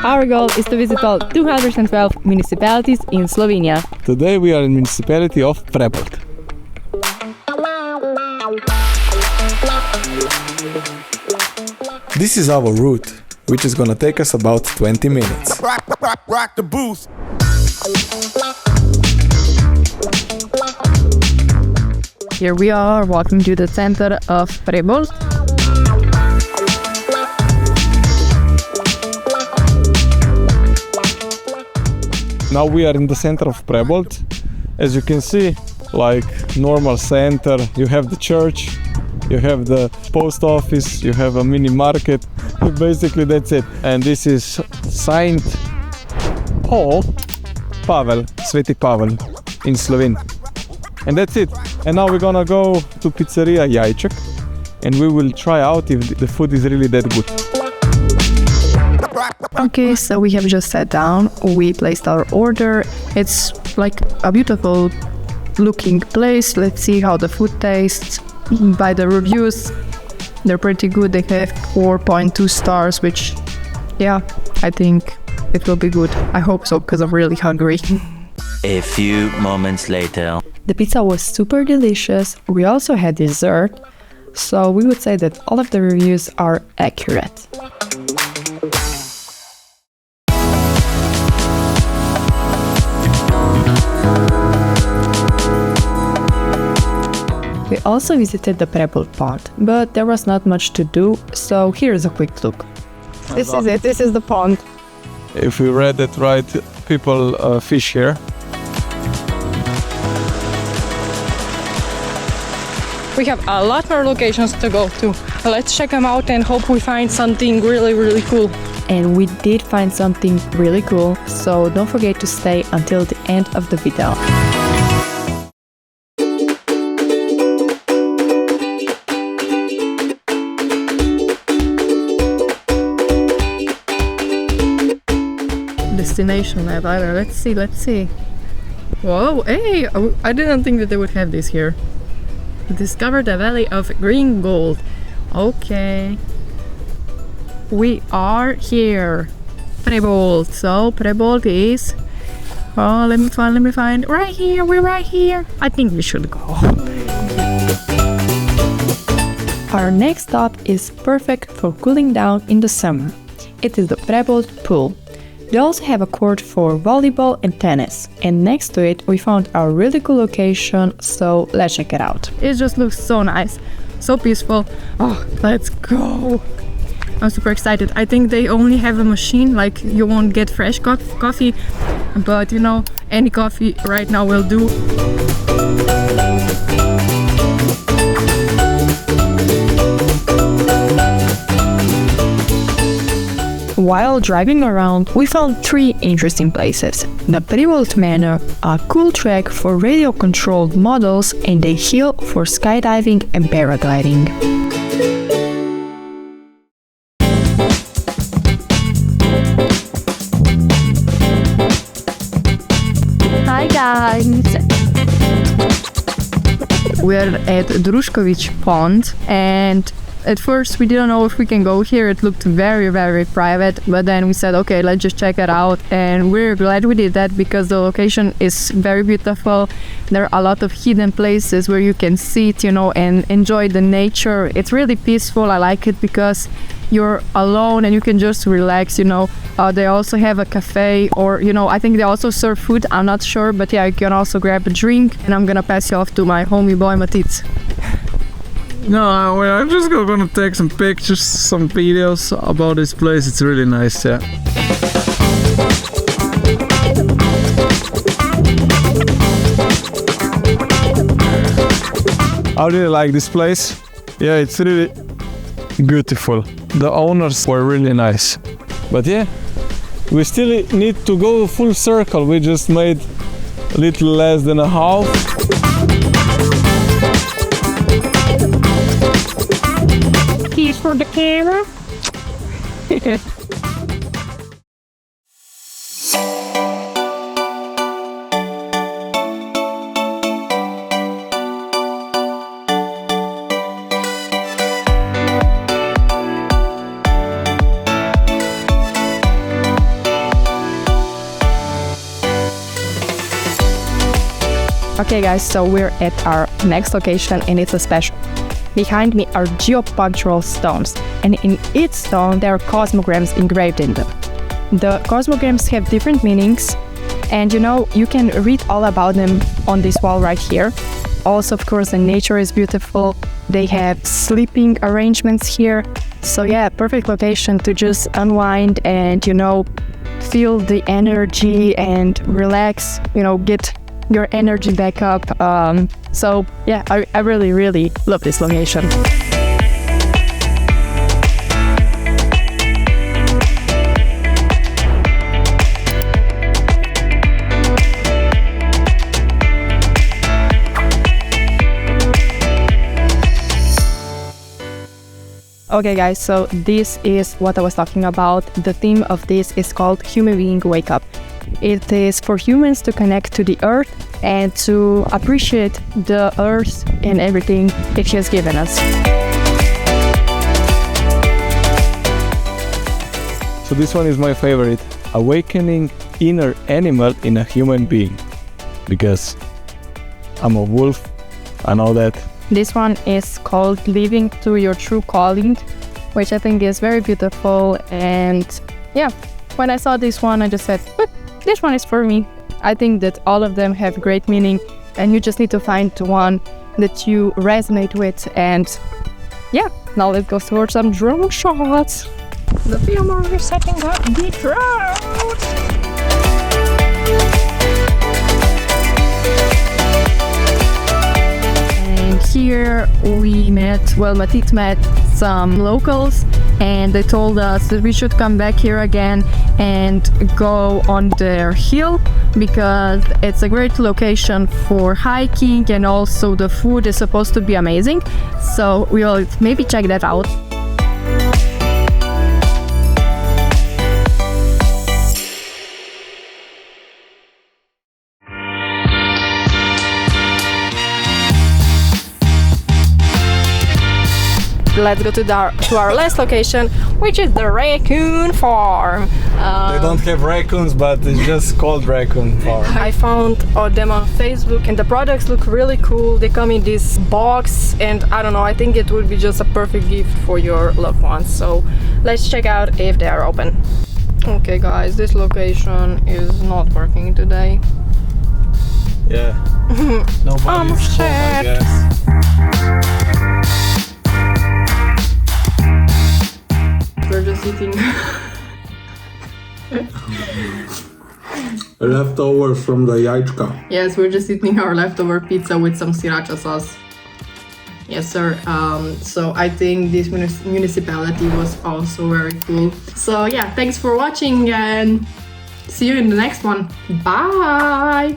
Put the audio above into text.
Our goal is to visit all 212 municipalities in Slovenia. Today we are in municipality of Prebold. This is our route, which is gonna take us about 20 minutes. Rock the booth. Here we are walking to the center of Prebold. Now we are in the center of Prebold. As you can see, like normal center, you have the church, you have the post office, you have a mini market. Basically that's it. And this is Saint Paul, Sveti Pavel in Slovene. And that's it. And now we're gonna go to Pizzeria Jajčka and we will try out if the food is really that good. Okay, so we have just sat down, we placed our order. It's like a beautiful looking place. Let's see how the food tastes. By the reviews, they're pretty good. They have 4.2 stars, which, yeah, I think it will be good. I hope so, because I'm really hungry. A few moments later. The pizza was super delicious. We also had dessert, so we would say that all of the reviews are accurate. We also visited the Prebold Pond, but there was not much to do, so here's a quick look. This is it, this is the pond. If we read it right, people fish here. We have a lot more locations to go to. Let's check them out and hope we find something really, really cool. And we did find something really cool, so don't forget to stay until the end of the video. Destination map, let's see. Whoa, hey, I didn't think that they would have this here. Discover the Valley of Green Gold. Okay. We are here. Prebold. So Prebold is... Oh, let me find. Right here, we're right here. I think we should go. Our next stop is perfect for cooling down in the summer. It is the Prebold Pool. They also have a court for volleyball and tennis, and next to it we found our really cool location, so let's check it out. It just looks so nice, so peaceful. Oh, let's go! I'm super excited. I think they only have a machine, like you won't get fresh coffee, but you know, any coffee right now will do. While driving around, we found 3 interesting places. The Prebold Manor, a cool track for radio-controlled models, and a hill for skydiving and paragliding. Hi guys! We're at Druškovič Pond, and at first we didn't know if we can go here. It looked very, very private, but then we said, okay, let's just check it out, and we're glad we did that because the location is very beautiful. There are a lot of hidden places where you can sit, you know, and enjoy the nature. It's really peaceful. I like it because you're alone and you can just relax, you know. They also have a cafe, or, you know, I think they also serve food. I'm not sure, but yeah, you can also grab a drink. And I'm gonna pass you off to my homie boy Matic. No, I'm just gonna take some pictures, some videos about this place. It's really nice, yeah. I really like this place. Yeah, it's really beautiful. The owners were really nice. But yeah, we still need to go full circle. We just made a little less than a half. Keys for the camera. Okay guys, so we're at our next location and it's a special. Behind me are geopunctural stones, and in each stone there are cosmograms engraved in them. The cosmograms have different meanings, and you can read all about them on this wall right here. Also, of course, the nature is beautiful. They have sleeping arrangements here. So yeah, perfect location to just unwind and, feel the energy and relax, get your energy back up. So yeah, I really, really love this location. Okay guys, so this is what I was talking about. The theme of this is called Human Being Wake Up. It is for humans to connect to the earth and to appreciate the earth and everything it has given us. So this one is my favorite. Awakening inner animal in a human being. Because I'm a wolf, I know that. This one is called Living to Your True Calling, which I think is very beautiful. And yeah, when I saw this one, I just said, this one is for me. I think that all of them have great meaning, and you just need to find one that you resonate with. And yeah, now let's go towards some drone shots. The filmer is setting up the drones. Here Matit met some locals, and they told us that we should come back here again and go on their hill because it's a great location for hiking, and also the food is supposed to be amazing. So we'll maybe check that out. Let's go to our last location, which is the raccoon farm. They don't have raccoons, but it's just called raccoon farm. I found them on Facebook, and the products look really cool. They come in this box, and I don't know, I think it would be just a perfect gift for your loved ones. So let's check out if they are open. Okay guys, this location is not working today. Yeah. Nobody's home, I guess. We're just eating leftovers from the Jajčka. Yes, we're just eating our leftover pizza with some sriracha sauce. Yes, sir. So I think this municipality was also very cool. So yeah, thanks for watching and see you in the next one. Bye!